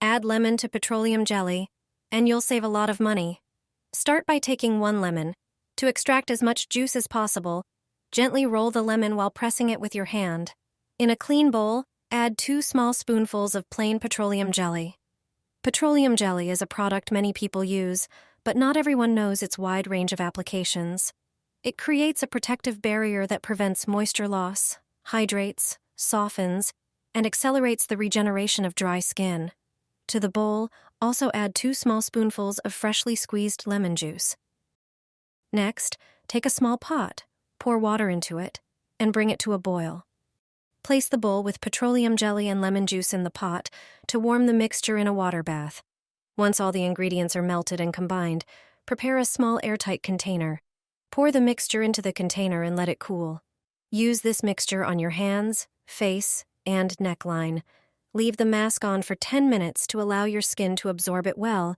Add lemon to petroleum jelly, and you'll save a lot of money. Start by taking 1 lemon. To extract as much juice as possible, gently roll the lemon while pressing it with your hand. In a clean bowl, add 2 small spoonfuls of plain petroleum jelly. Petroleum jelly is a product many people use, but not everyone knows its wide range of applications. It creates a protective barrier that prevents moisture loss, hydrates, softens, and accelerates the regeneration of dry skin. To the bowl, also add 2 small spoonfuls of freshly squeezed lemon juice. Next, take a small pot, pour water into it, and bring it to a boil. Place the bowl with petroleum jelly and lemon juice in the pot to warm the mixture in a water bath. Once all the ingredients are melted and combined, prepare a small airtight container. Pour the mixture into the container and let it cool. Use this mixture on your hands, face, and neckline. Leave the mask on for 10 minutes to allow your skin to absorb it well,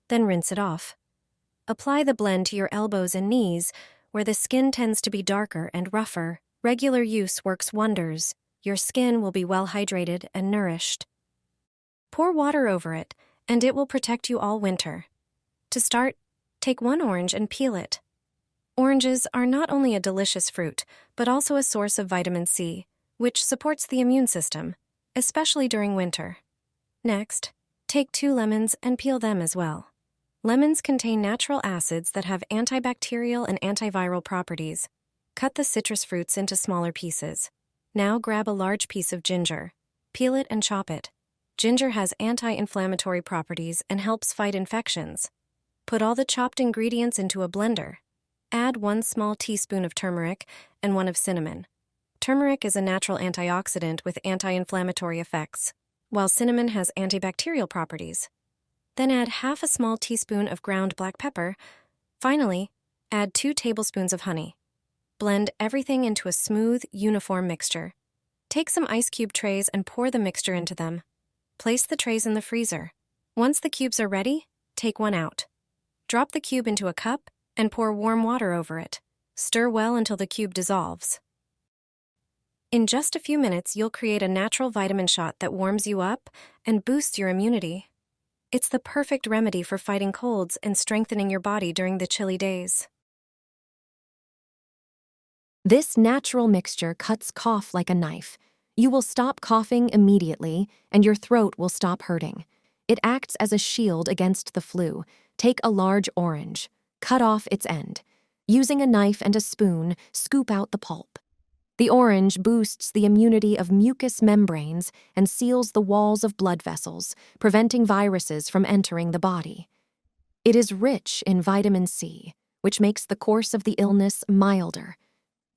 then rinse it off. Apply the blend to your elbows and knees, where the skin tends to be darker and rougher. Regular use works wonders. Your skin will be well hydrated and nourished. Pour water over it, and it will protect you all winter. To start, take 1 orange and peel it. Oranges are not only a delicious fruit, but also a source of vitamin C, which supports the immune system, especially during winter. Next, take 2 lemons and peel them as well. Lemons contain natural acids that have antibacterial and antiviral properties. Cut the citrus fruits into smaller pieces. Now grab a large piece of ginger. Peel it and chop it. Ginger has anti-inflammatory properties and helps fight infections. Put all the chopped ingredients into a blender. Add 1 small teaspoon of turmeric and 1 of cinnamon. Turmeric is a natural antioxidant with anti-inflammatory effects, while cinnamon has antibacterial properties. Then add half a small teaspoon of ground black pepper. Finally, add 2 tablespoons of honey. Blend everything into a smooth, uniform mixture. Take some ice cube trays and pour the mixture into them. Place the trays in the freezer. Once the cubes are ready, take one out. Drop the cube into a cup and pour warm water over it. Stir well until the cube dissolves. In just a few minutes, you'll create a natural vitamin shot that warms you up and boosts your immunity. It's the perfect remedy for fighting colds and strengthening your body during the chilly days. This natural mixture cuts cough like a knife. You will stop coughing immediately, and your throat will stop hurting. It acts as a shield against the flu. Take a large orange. Cut off its end. Using a knife and a spoon, scoop out the pulp. The orange boosts the immunity of mucous membranes and seals the walls of blood vessels, preventing viruses from entering the body. It is rich in vitamin C, which makes the course of the illness milder.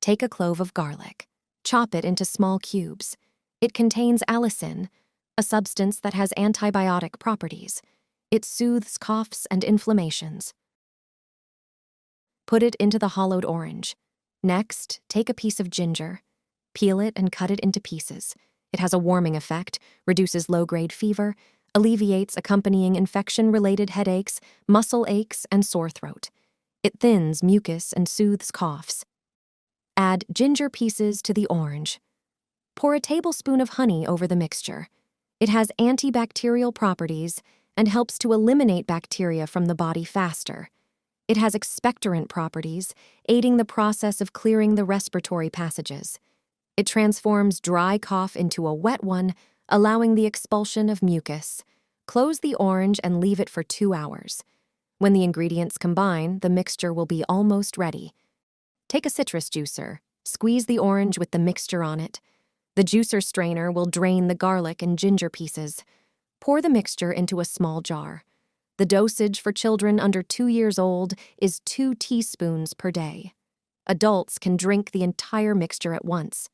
Take a clove of garlic. Chop it into small cubes. It contains allicin, a substance that has antibiotic properties. It soothes coughs and inflammations. Put it into the hollowed orange. Next, take a piece of ginger. Peel it and cut it into pieces. It has a warming effect, reduces low-grade fever, alleviates accompanying infection-related headaches, muscle aches, and sore throat. It thins mucus and soothes coughs. Add ginger pieces to the orange. Pour a tablespoon of honey over the mixture. It has antibacterial properties and helps to eliminate bacteria from the body faster. It has expectorant properties, aiding the process of clearing the respiratory passages. It transforms dry cough into a wet one, allowing the expulsion of mucus. Close the orange and leave it for 2 hours. When the ingredients combine, the mixture will be almost ready. Take a citrus juicer. Squeeze the orange with the mixture on it. The juicer strainer will drain the garlic and ginger pieces. Pour the mixture into a small jar. The dosage for children under 2 years old is 2 teaspoons per day. Adults can drink the entire mixture at once.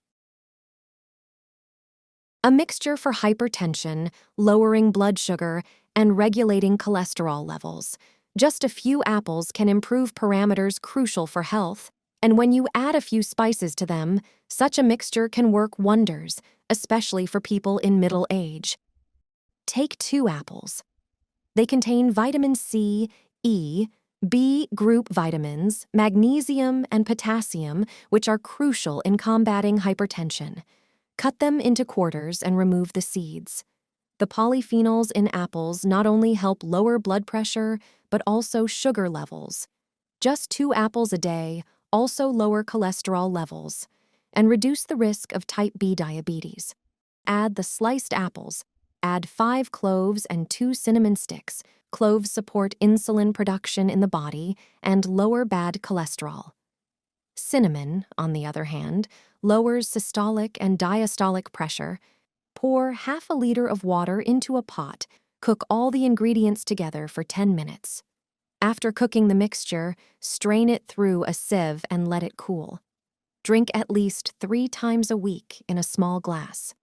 A mixture for hypertension, lowering blood sugar, and regulating cholesterol levels. Just a few apples can improve parameters crucial for health, and when you add a few spices to them, such a mixture can work wonders, especially for people in middle age. Take 2 apples. They contain vitamin C, E, B group vitamins, magnesium, and potassium, which are crucial in combating hypertension. Cut them into quarters and remove the seeds. The polyphenols in apples not only help lower blood pressure, but also sugar levels. Just 2 apples a day also lower cholesterol levels and reduce the risk of type B diabetes. Add the sliced apples. Add 5 cloves and 2 cinnamon sticks. Cloves support insulin production in the body and lower bad cholesterol. Cinnamon, on the other hand, lowers systolic and diastolic pressure. Pour half a liter of water into a pot. Cook all the ingredients together for 10 minutes. After cooking the mixture, strain it through a sieve and let it cool. Drink at least 3 times a week in a small glass.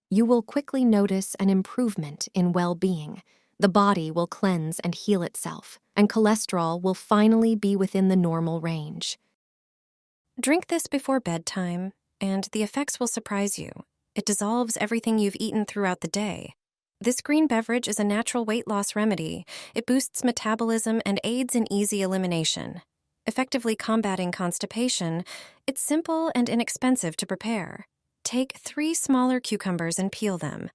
You will quickly notice an improvement in well-being. The body will cleanse and heal itself, and cholesterol will finally be within the normal range. Drink this before bedtime, and the effects will surprise you. It dissolves everything you've eaten throughout the day. This green beverage is a natural weight loss remedy. It boosts metabolism and aids in easy elimination. Effectively combating constipation, it's simple and inexpensive to prepare. Take 3 smaller cucumbers and peel them.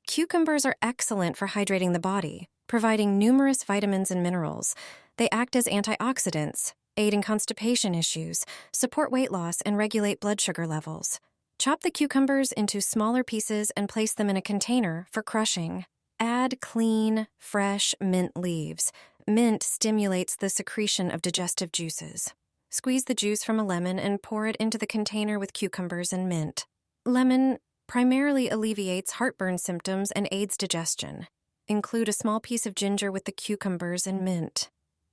Cucumbers are excellent for hydrating the body, providing numerous vitamins and minerals. They act as antioxidants, aid in constipation issues, support weight loss, and regulate blood sugar levels. Chop the cucumbers into smaller pieces and place them in a container for crushing. Add clean, fresh mint leaves. Mint stimulates the secretion of digestive juices. Squeeze the juice from a lemon and pour it into the container with cucumbers and mint. Lemon primarily alleviates heartburn symptoms and aids digestion. Include a small piece of ginger with the cucumbers and mint.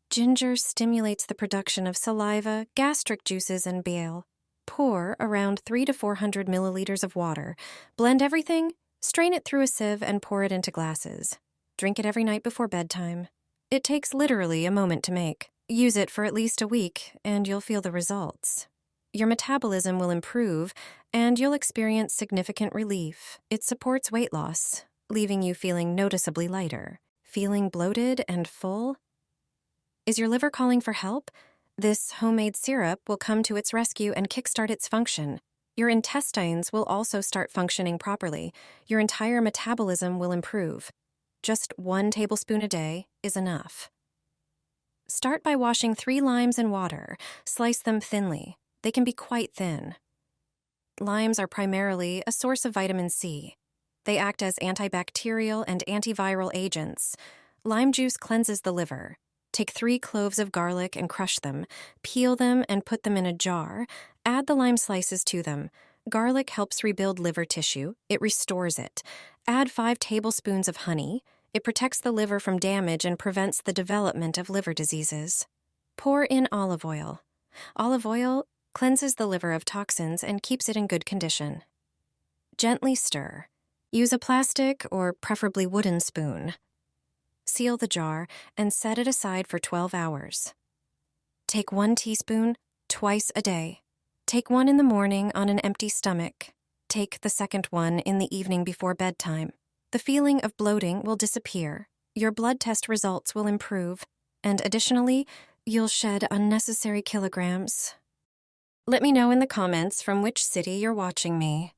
Ginger stimulates the production of saliva, gastric juices, and bile. Pour around 300 to 400 milliliters of water. Blend everything, strain it through a sieve, and pour it into glasses. Drink it every night before bedtime. It takes literally a moment to make. Use it for at least a week, and you'll feel the results. Your metabolism will improve, and you'll experience significant relief. It supports weight loss, leaving you feeling noticeably lighter. Feeling bloated and full? Is your liver calling for help? This homemade syrup will come to its rescue and kickstart its function. Your intestines will also start functioning properly. Your entire metabolism will improve. Just 1 tablespoon a day is enough. Start by washing 3 limes in water. Slice them thinly. They can be quite thin. Limes are primarily a source of vitamin C. They act as antibacterial and antiviral agents. Lime juice cleanses the liver. Take 3 cloves of garlic and crush them. Peel them and put them in a jar. Add the lime slices to them. Garlic helps rebuild liver tissue. It restores it. Add 5 tablespoons of honey. It protects the liver from damage and prevents the development of liver diseases. Pour in olive oil. Olive oil cleanses the liver of toxins and keeps it in good condition. Gently stir. Use a plastic or preferably wooden spoon. Seal the jar and set it aside for 12 hours. Take 1 teaspoon twice a day. Take 1 in the morning on an empty stomach. Take the second one in the evening before bedtime. The feeling of bloating will disappear. Your blood test results will improve. And additionally, you'll shed unnecessary kilograms. Let me know in the comments from which city you're watching me.